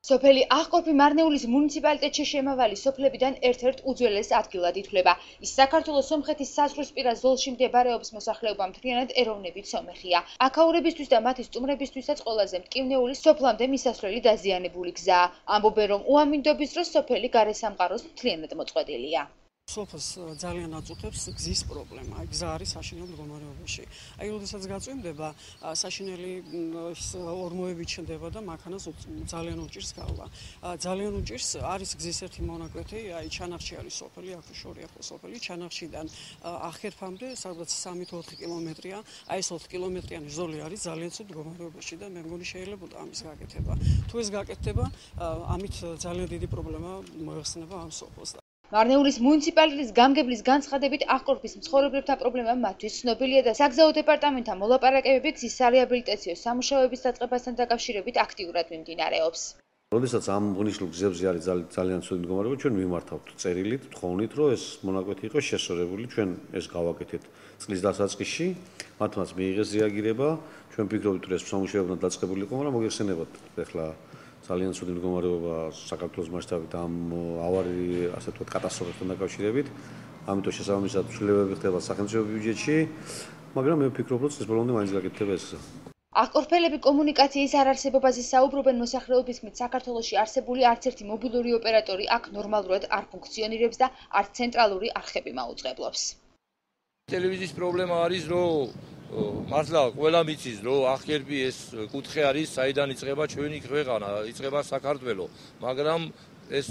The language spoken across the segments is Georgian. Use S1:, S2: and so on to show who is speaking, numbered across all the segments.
S1: სოფელი აღკორფი მარნეულის მუნიციპალიტეტში შემავალი სოფლებიდან ერთ-ერთ უძველეს ადგილად ითვლება. ის საქართველოს სომხეთის საზღვრისპირა ზოლში მდებარეობს მოსახლეობა მთლიანად ეროვნებით სომეხია. აქაურებისთვის და მათი სტუმრებისთვისაც ყველაზე მტკივნეული სოფლამდე მისასვლელი დაზიანებული გზაა. ამბობენ, რომ უამინდობის დროს სოფელი გარესამყაროს მთლიანად მოწყვეტილია.
S2: სოფელს ძალიან აწუხებს გზის პრობლემა. გზა არის საშინელ მდგომარეობაში. როდესაც გაწვიმდება, საშინელი ორმოები ჩნდება და მანქანას ძალიან უჭირს გავლა. ძალიან უჭირს არის გზის ერთი მონაკვეთი, ჩანახში არის სოფელი, აქ შორი ახლა სოფელი, ჩანახშიდან ახერფამდე, სადაც 3-4 კილომეტრია, ეს 4 კილომეტრიანი ზოლი არის ძალიან ცუდ მდგომარეობაში და მე მგონი შეიძლება ამის გაკეთება. თუ ეს გაკეთდება, ამით ძალიან დიდი პრობლემა მოიხსნება ამ სოფელს.
S1: მარნეულის მუნიციპალიტეტის გამგებლის განცხადებით, აღკორფის მცხოვრებლებთა პრობლემა მათთვის ცნობილია და საგზაო დეპარტამენტთან მოლაპარაკებები გზის სარეაბილიტაციო სამუშაოების დაწყებასთან დაკავშირებით აქტიურად მიმდინარეობს.
S3: როდესაც ამ ღნიშნულ გზებზე არის ძალიან ცუდი მდგომარეობა, ჩვენ მიმართავთ წერილით, თხოვნით, რომ ეს მონაკვეთი იყოს შესწორებული, ჩვენ ეს გავაკეთეთ წლის დასაწყისში, მათმაც მიიღეს რეაგირება, ჩვენ ვფიქრობთ, რომ ეს სამუშაოებთან დაწყებული იყო, მაგრამ მოგეხსენებათ ახლა ძალიან ცუდი მდგომარეობა საქართველოს მასშტაბით ამ ავარიულ, ასე ვთქვათ, კატასტროფასთან დაკავშირებით. ამიტომ შესაბამისად ცვლილებები ხდება სახელმწიფო ბიუჯეტში, მაგრამ მე ვფიქრობ, რომ ეს ბოლომდე მაინც გაკეთდება ეს გზა.
S1: აღკორფელები კომუნიკაციის არარსებობაზე საუბრობენ. მოსახლეობის თქმით, საქართველოში არსებული არც ერთი მობილური ოპერატორი აქ ნორმალურად არ ფუნქციონირებს და არც ცენტრალური არხები მაუწყებლობს.
S4: ტელევიზიის პრობლემა არის, რომ მართლა ყველა მიცის, რომ აღკერპი ეს კუთხე არის, საიდან იწყება ჩვენი ქვეყანა, იწყება საქართველო, მაგრამ ეს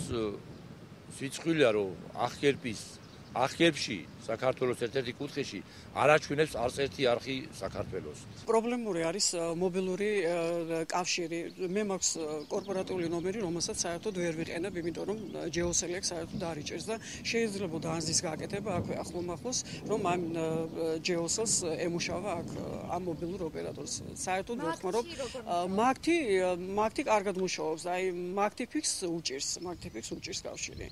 S4: სიცხვილეა, რომ აღკერპში საქართველოს ერთ-ერთი კუთხეში არ აჩვენებს არც ერთი არხი საქართველოს.
S2: პრობლემური არის მობილური კავშირი. მე მაქვს კორპორატიული ნომერი, რომელსაც საერთოდ ვერ ვიყენებ, იმიტომ რომ ჯეოსელი აქ საერთოდ არ იჭერს და შეიძლება ანზის გაკეთება აქვე ახლომახლოს, რომ ამ ჯეოსელს ემუშავა აქ ამ მობილურ ოპერატორს. საერთოდ ვთქვა, რომ მაგთი კარგად მუშაობს, მაგთი ფიქს უჭირს კავშირი.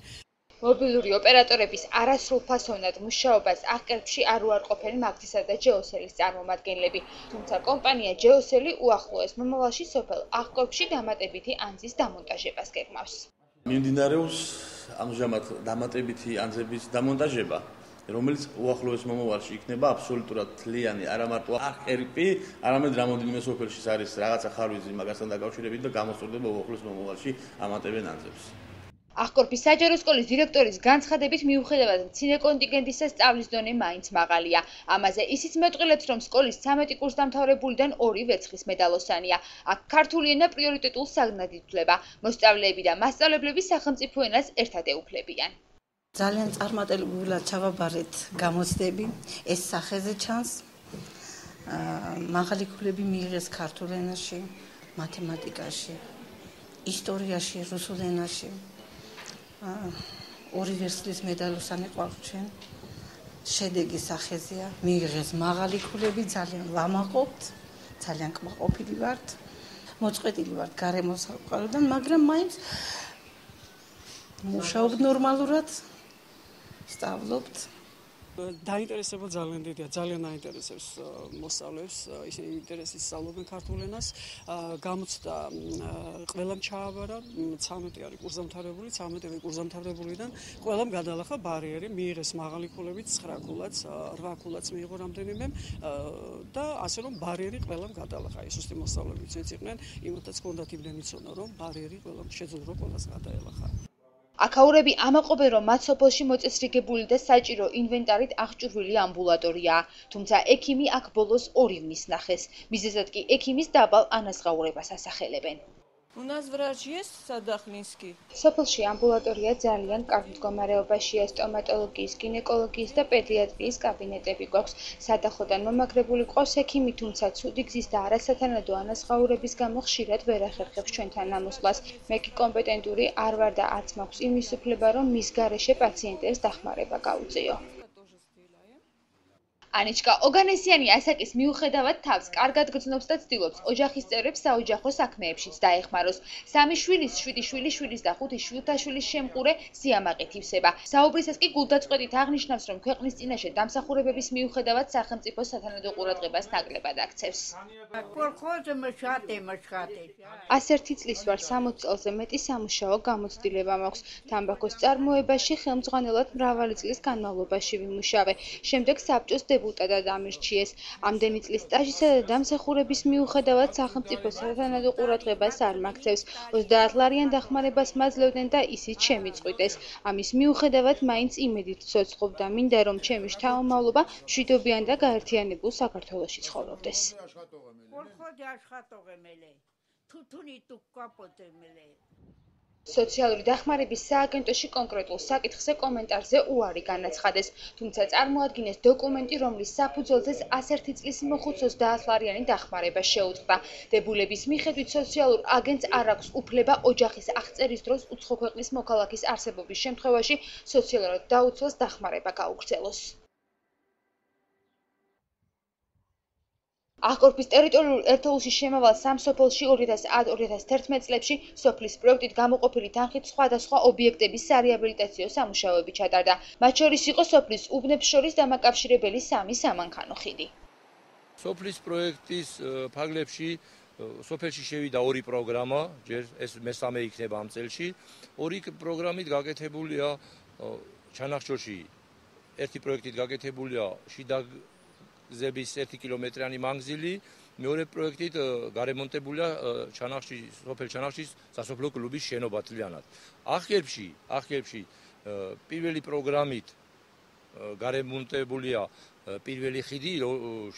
S1: მობილური ოპერატორების არასრულ ფასოვნად მუშაობას აღკერპში არ უარყოფენ მაგთისა და ჯეოსელის წარმომადგენლები. თუმცა კომპანია ჯეოსელი უახლოეს მომავალში სოფელ აღკორფში დამატებითი ანძის დამონტაჟებას გეგმავს.
S5: მიმდინარეობს ამჟამად დამატებითი ანძების დამონტაჟება, რომელიც უახლოეს მომავალში იქნება აბსოლუტურად თლიანი, არა მარტო აღკერპი, არამედ რამოდენიმე სოფელში არის რაღაცა ხარვიზი მაგასთან დაკავშირებით და გამოსწორდება უახლოეს მომავალში ამატებენ ანძებს.
S1: აღკორფის საჯარო სკოლის დირექტორის განცხადებით, მიუხედავად მცირე კონტინგენტისა, სწავლის დონე მაინც მაღალია. ამაზე ისიც მეტყველებს, რომ სკოლის 13 კურსდამთავრებულიდან 2 ვერცხლის მედალოსანია. აქ ქართული ენა პრიორიტეტულ საგნად ითვლება. მოსწავლეები და მასწავლებლები სახელმწიფო ენას ერთად ეუფლებიან.
S6: ძალიან წარმატებულად ჩავაბარეთ გამოცდები, ეს სახეზე ჩანს. მაღალი ქულები მიიღეს ქართულ ენაში, მათემატიკაში, ისტორიაში, რუსულ ენაში. 2 ვერცხლის მედალოსანი ყავს ჩვენ. შედეგი სახეზეა, მიიღეს მაღალი ქულები, ძალიან ვამაყობთ, ძალიან კმაყოფილი ვართ. მოწყვეტილი ვართ გარემოსაყაროდან, მაგრამ მაინც მუშაობთ ნორმალურად, სწავლობთ.
S2: დაინტერესება ძალიან დიდია, ძალიან აინტერესებს მოსწავლეებს, ისინი ინტერესით სწავლობენ ქართულ ენას. გამოცდა ყველამ ჩააბარა, 13 არის კურსდამთავრებული, 13 კურსდამთავრებულიდან ყველამ გადალახა ბარიერი, მიიღეს მაღალი ქულები, 9 ქულაც, 8 ქულაც მიიღო რამდენიმე და ასე რომ ბარიერი ყველამ გადალახა. ეს უბრალოდ მოსწავლეებიც იყვნენ, იმათაც ჰქონდათ იმდენი ცოდნა, რომ ბარიერი ყველამ შეძლო ყველას გადაელახა.
S1: აქაურები ამაყობენ, რომ მათ სოფელში მოწესრიგებული და საჭირო ინვენტარით აღჭურვილი ამბულატორიაა. თუმცა ექიმი აქ ბოლოს 2 ივნის ნახეს. მიზეზად კი ექიმის დაბალ ანაზღაურებას ასახელებენ.
S7: У нас врач есть Садахлинский?
S1: სოფელში ამბულატორია ძალიან კარგ მდგომარეობაშია, სტომატოლოგიის, გინეკოლოგიის და პედიატრიის კაბინეტები გვაქვს. სადახლოდან მომაგრებული ყავს ექიმი, თუმცა ცუდი გზის და არასათანადო ანაზღაურების გამო ხშირად ვერ ახერხებს ჩვენთან ამოსვლას. მე კი კომპეტენტური არ ვარ და არც მაქვს იმის უფლება, რომ მის გარეშე პაციენტებს დახმარება გაუწიო. ანიჩკა ოგანესიანი ასაკის მიუხედავად თავს კარგად გრძნობს და ცდილობს ოჯახის წევრებს საოჯახო საქმეებშიც დაეხმაროს. 3 შვილის, 7 შვილიშვილის და 5 შვილთაშვილის შემყურე სიამაყით ივსება. საუბრისას კი გულდაწყვეტით აღნიშნავს, რომ ქვეყნის წინაშე დამსახურებების მიუხედავად სახელმწიფო სათანადო ყურადღებას ნაკლებად აქცევს. 101 წლის ვარ, 60 წელზე მეტი სამუშაო გამოცდილება მაქვს. თამბაქოს წარმოებაში ხელმძღვანელად მრავალი წლის განმავლობაში ვიმუშავე. შემდეგ საბჭოს დებუტადად ამირჩიეს. ამდენი წლის სტაჟისა და დამსახურების მიუხედავად სახელმწიფო სათანადო ყურადღებას არ მაქცევს. 30 ლარიან დახმარებას მაძლევდნენ და ისიც შემიწყვიტეს. ამის მიუხედავად მაინც იმედით ცოცხლობ და მინდა რომ ჩემი შთამომავლობა მშვიდობიან და გაერთიანებულ საქართველოში ცხოვრობდეს. სოციალური დახმარების სააგენტოში კონკრეტულ საკითხზე კომენტარზე უარი განაცხადეს, თუმცა წარმოადგინეს დოკუმენტი, რომლის საფუძველზეც 101 წლის მოხუც 30 ლარიანი დახმარება შეუწყდა. დებულების მიხედვით სოციალურ აგენტს არ აქვს უფლება ოჯახის აღწერის დროს უცხო ქვეყნის მოქალაქის არსებობის შემთხვევაში სოციალურად დაუცველს დახმარება გაუგრძელოს. აღკორპის ტერიტორიულ ერთეულში შემავალ სამ სოფელში 2010-2011 წლებში სოფლის პროექტით გამოყოფილი თანხით სხვადასხვა ობიექტების სარეაბილიტაციო სამუშაოები ჩატარდა. მათ შორის იყო სოფლის უბნებს შორის დამაკავშირებელი 3 სამანქანო ხიდი.
S4: სოფლის პროექტის ფარგლებში სოფელში შევიდა 2 პროგრამა, ჯერ ეს მესამე იქნება ამ წელში. 2 პროგრამით გაკეთებულია ჩანახჭორში ერთი პროექტით გაკეთებულია შიდა გზების 1 კილომეტრიანი მანგზილი, მეორე პროექტით გარემონტებულია სოფელ ჩანახჭის სასოფლო კლუბის შენობა თლიანად. ახერბში პირველი პროგრამით გარემონტებულია პირველი ხიდი,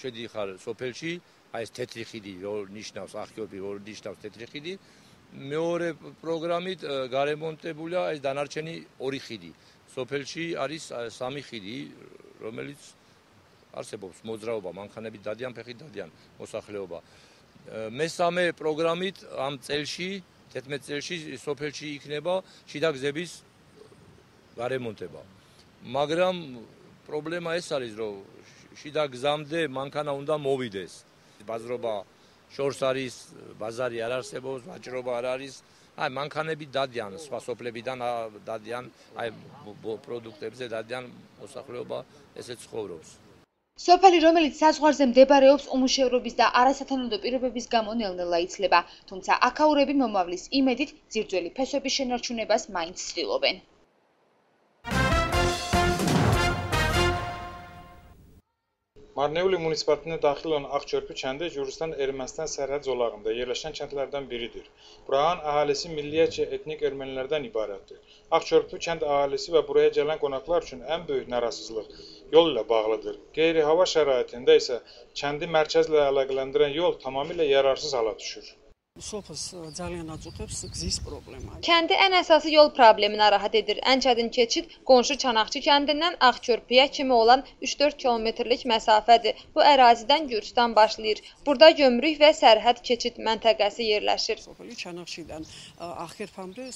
S4: შედიხარ სოფელში, აი ეს თეთრი ხიდი, რო ნიშნავს ახერბი, რო ნიშნავს თეთრი ხიდი. მეორე პროგრამით გარემონტებულია ეს დანარჩენი 2 ხიდი. სოფელში არის 3 ხიდი, რომელიც არსებობს მოძრაობა, მანქანებით დადიან, ფეხით დადიან მოსახლეობა. მესამე პროგრამით ამ წელში, 11 წელში სოფელში იქნება შიდა გზების გარემონტება. მაგრამ პრობლემა ეს არის, რომ შიდა გზამდე მანქანა უნდა მოვიდეს. ბაზრობა შორს არის, ბაზარი არ არსებობს, ვაჭრობა არ არის. აი მანქანები დადიან, სხვა სოფლებიდან დადიან, აი პროდუქტებზე დადიან მოსახლეობა ესე ცხოვრობს.
S1: სოფელი, რომელიც საზღვარზე მდებარეობს, უმუშევრობის და არასათანადო პირობების გამო ნელ-ნელა იცლება, თუმცა აქაურები მომავლის იმედით ძირძველი ფესვების შენარჩუნებას მაინც ცდილობენ.
S8: Marneuli munisipalitetinden daxil olan Ağçörpü kəndi Gürcistan Ermənistan sərhəd zolağında yerləşən kəndlərdən biridir. Buranın əhalisi milliyətcə etnik ermənilərdən ibarətdir. Ağçörpü kənd əhalisi və buraya gələn qonaqlar üçün ən böyük narazılıq yol ilə bağlıdır. Qeyri-hava şəraitində isə kəndi mərkəzlə əlaqələndirən yol tamamilə yararsız hala düşür.
S2: სოფელს ძალიან აწუხებს გზის პრობლემა.
S9: Kəndi ən əsası yol problemi narahat edir. Ən çətin keçid qonşu Çanaqçı kəndindən Ağçörpüyə kimi olan 3-4 kilometrlik məsafədir. Bu ərazidən Gürcistan başlayır. Burada gömrük və sərhəd keçid məntəqəsi yerləşir.
S2: Sofeli Çanaqçıdan Axerpamda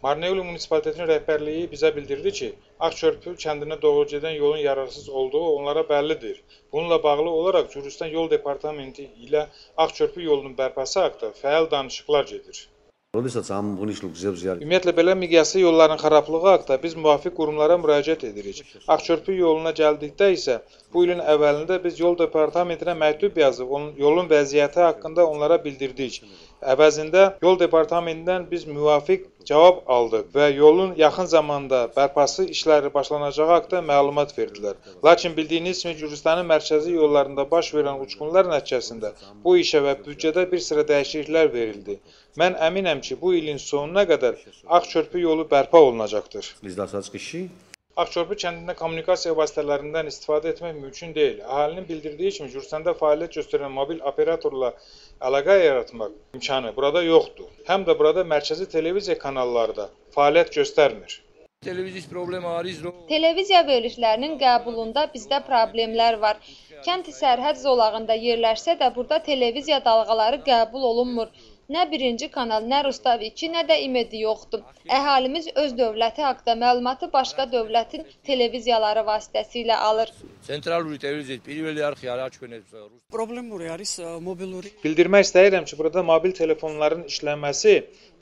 S8: Marneuli munisipalitetinin rəhbərliyi bizə bildirdi ki, Ağçörpü kəndinə doğru gedən yolun yararsız olduğu onlara bəllidir. Bununla bağlı olaraq Gürcistan Yol Departamenti ilə Ağçörpü yolunun bərpası haqqında fəal danışıqlar gedir. Ümumiyyətlə belə miqyaslı yolların xarablığı haqqında biz müvafiq qurumlara müraciət edirik. Ağçörpü yoluna gəldikdə isə bu ilin əvvəlində biz Yol Departamentinə məktub yazıb yolun vəziyyəti haqqında onlara bildirdik. Əvəzində Yol Departamentindən biz müvafiq cavab aldıq və yolun yaxın zamanda bərpası işləri başlanacağı haqqında məlumat verdilər. Lakin bildiyiniz kimi Gürcistanın mərkəzi yollarında baş verən uçqunlar nəticəsində bu işə və büdcədə bir sıra dəyişikliklər verildi. Mən əminəm ki, bu ilin sonuna qədər Ağçörpü yolu bərpa olunacaqdır. Ağçörpü kəndində kommunikasiya vasitələrindən istifadə etmək mümkün deyil. Əhalinin bildirdiyi kimi Gürcistanda fəaliyyət göstərən mobil operatorla əlaqə yaratmaq imkanı burada yoxdur. Həm də burada mərkəzi televiziya kanalları da fəaliyyət göstərmir.
S9: Televiziya verilişlərinin qəbulunda bizdə problemlər var. Kənd sərhəd zolağında yerləşsə də burada televiziya dalğaları qəbul olunmur. nə birinci kanal, nə Rustav 2, nə də İmedi yoxdur. Əhalimiz öz dövləti haqqında məlumatı başqa dövlətin televiziyaları vasitəsilə alır.
S4: Centraluri televiziyası პირველი არხი არა ჩვენებს.
S2: პრობლემური არის მობილური.
S8: Bildirmək istəyirəm ki, burada mobil telefonların işlənməsi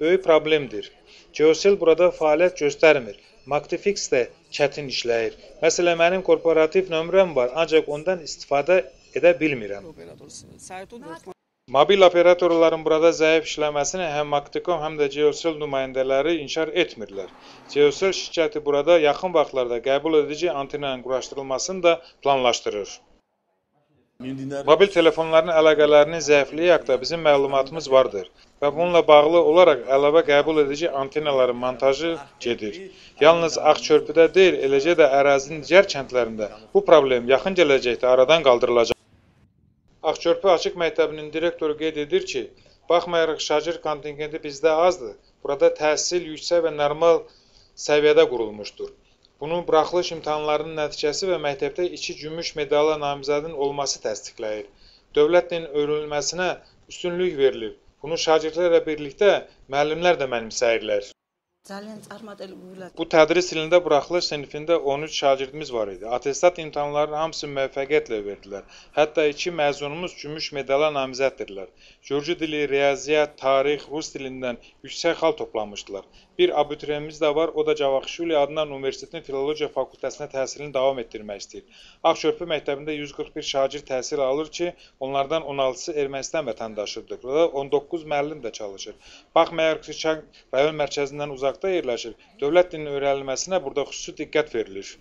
S8: böyük problemdir. Geosel burada fəaliyyət göstərmir. Magtifix də çətin işləyir. Məsələn, mənim korporativ nömrəm var, ancaq ondan istifadə edə bilmirəm. Mobil operatorların burada zəif işləməsini həm Magticom, həm də Geosel nümayəndələri inkar etmirlər. Geosel şirkəti burada yaxın vaxtlarda qəbul edici antenanın quraşdırılmasını da planlaşdırır. Mobil telefonların əlaqələrinin zəifliyi haqqında bizim məlumatımız vardır və bununla bağlı olaraq əlavə qəbul edici antenaların montajı gedir. Yalnız Ağçörpüdə deyil, eləcə də ərazinin digər kəndlərində bu problem yaxın gələcəkdə aradan qaldırılacaq. Ağçörpü Açıq Məktəbinin direktoru qeyd edir ki, baxmayaraq şagird kontingenti bizdə azdır, burada təhsil yüksək və normal səviyyədə qurulmuşdur. Bunun buraxılış imtahanlarının nəticəsi və məktəbdə 2 gümüş medala namizədin olması təsdiqləyir. Dövlətin öyrənilməsinə üstünlük verilir. Bunu şagirdlərlə birlikdə müəllimlər də mənimsəyirlər. Bu tədris ilində buraxılış sinifində 13 şagirdimiz var idi. Atestat imtahanlarının hamısını müvəffəqiyyətlə verdilər. Hətta 2 məzunumuz gümüş medala namizəddirlər. Gürcü dili, riyaziyyat, tarix, rus dilindən yüksək xal toplamışdılar. Bir abituriyentimiz də var, o da Cavaxişvili adından Universitetin Filologiya Fakültəsində təhsilini davam etdirmək istəyir. Ağçörpü məktəbində 141 şagird təhsil alır ki, onlardan 16-sı Ermənistan vətəndaşıdır. Burada 19 müəllim də çalışır. Baxmayaraq ki, rayon mərkəzindən uzaqda yerləşir, dövlət dilinin öyrənilməsinə burada xüsusi diqqət verilir.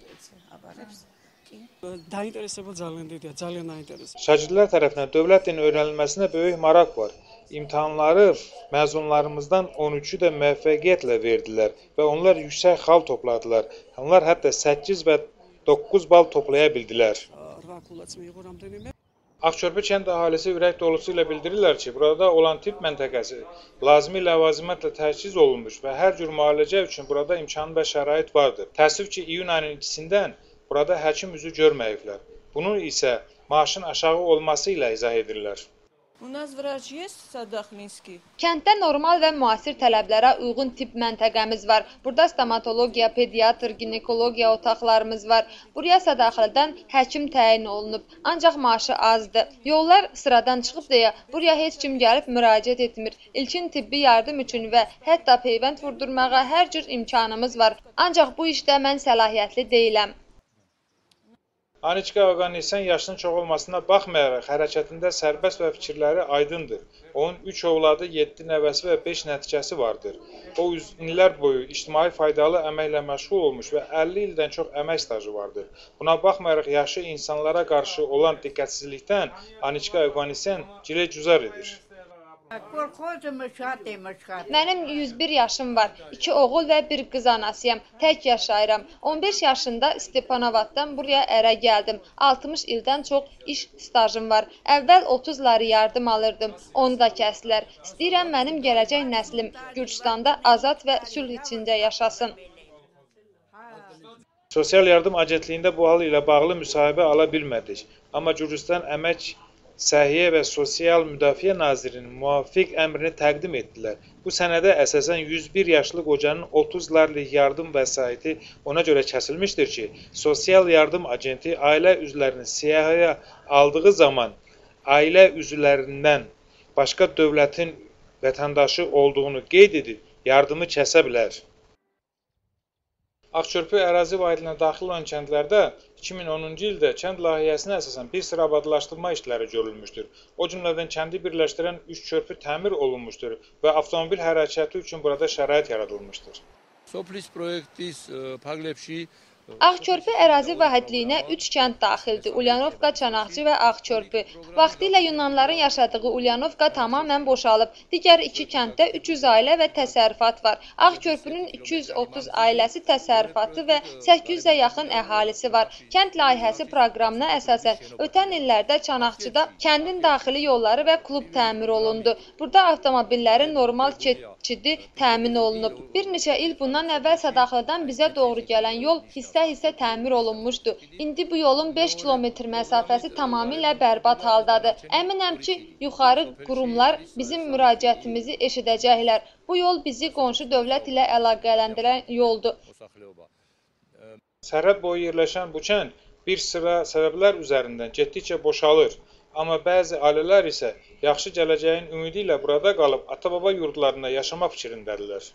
S8: Şagirdlər tərəfindən dövlət dilinin öyrənilməsinə böyük maraq var. İmtahanları məzunlarımızdan 13-ü də müvəffəqiyyətlə verdilər və onlar yüksək xal topladılar. Onlar hətta 8 və 9 bal toplaya bildilər. Ağçörpü kənd əhalisi ürək dolusu ilə bildirirlər ki, burada olan tibb məntəqəsi lazımi ləvazimatla təchiz olunmuş və hər cür müalicə üçün burada imkan və şərait vardır. Təəssüf ki, iyun ayının 2-sindən burada həkim üzü görməyiblər. Bunun isə maaşın aşağı olması ilə izah edirlər.
S9: Kənddə normal və müasir tələblərə uyğun tibb məntəqəmiz var. Burada stomatologiya, pediatr, ginekologiya otaqlarımız var. Buraya sadaxildən həkim təyin olunub, ancaq maaşı azdır. Yollar sıradan çıxıb deyə buraya heç kim gəlib müraciət etmir. İlkin tibbi yardım üçün və hətta peyvənd vurdurmağa hər cür imkanımız var. Ancaq bu işdə mən səlahiyyətli deyiləm.
S8: Aniçka Oğannisyan yaşının çox olmasına baxmayaraq hərəkətində sərbəst və fikirləri aydındır. Onun 3 ovladı, 7 nəvəsi və 5 nəticəsi vardır. O illər boyu ictimai faydalı əməklə məşğul olmuş və 50 ildən çox əmək stajı vardır. Buna baxmayaraq yaşlı insanlara qarşı olan diqqətsizlikdən Aniçka Oğannisyan gilə-güzar edir.
S9: Mənim 101 yaşım var. 2 oğul və 1 qız anasıyam. Tək yaşayıram. 15 yaşında Stepanovatdan buraya ərə gəldim. 60 ildən çox iş stajım var. Əvvəl 30 ları yardım alırdım. Onu da kəsdilər. İstəyirəm mənim gələcək nəslim Gürcüstanda azad və sülh içində yaşasın.
S8: Sosial Yardım Agentliyində bu hal ilə bağlı müsahibə ala bilmədik. Amma Gürcüstan Əmək Səhiyyə və Sosial Müdafiə Nazirinin müvafiq əmrini təqdim etdilər. Bu sənədə əsasən 101 yaşlı qocanın 30 larlik yardım vəsaiti ona görə kəsilmişdir ki, Sosial Yardım Agenti ailə üzvlərinin siyahıya aldığı zaman ailə üzvlərindən başqa dövlətin vətəndaşı olduğunu qeyd edib yardımı kəsə bilər. Ağçörpü ərazi vahidinə daxil olan kəndlərdə 2010-cu ildə kənd layihəsinə əsasən bir sıra abadlaşdırma işləri görülmüşdür. O cümlədən kəndi birləşdirən 3 körpü təmir olunmuşdur və avtomobil hərəkəti üçün burada şərait yaradılmışdır.
S4: Soplis proyektis Paqlepşi
S9: Ağçörpü ərazi vahidliyinə 3 kənd daxildir. Ulyanovka, Çanaqçı və Ağçörpü. Vaxtilə Yunanların yaşadığı Ulyanovka tamamən boşalıb. Digər 2 kənddə 300 ailə və təsərrüfat var. Ağçörpünün 230 ailəsi təsərrüfatı və 800-ə yaxın əhalisi var. Kənd layihəsi proqramına əsasən ötən illərdə Çanaqçıda kəndin daxili yolları və klub təmir olundu. Burada avtomobillərin normal keçidi təmin olunub. Bir neçə il bundan əvvəl Sadaxlıdan bizə doğru gələn yol hissə hissə təmir olunmuşdu. İndi bu yolun 5 kilometr məsafəsi tamamilə bərbad haldadır. Əminəm ki, yuxarı qurumlar bizim müraciətimizi eşidəcəklər. Bu yol bizi qonşu dövlət ilə əlaqələndirən yoldur.
S8: Sərhəd boyu yerləşən bu kənd bir sıra səbəblər üzərindən getdikcə boşalır. Amma bəzi ailələr isə yaxşı gələcəyin ümidi ilə burada qalıb ata-baba yurdlarında yaşamaq fikrindədirlər.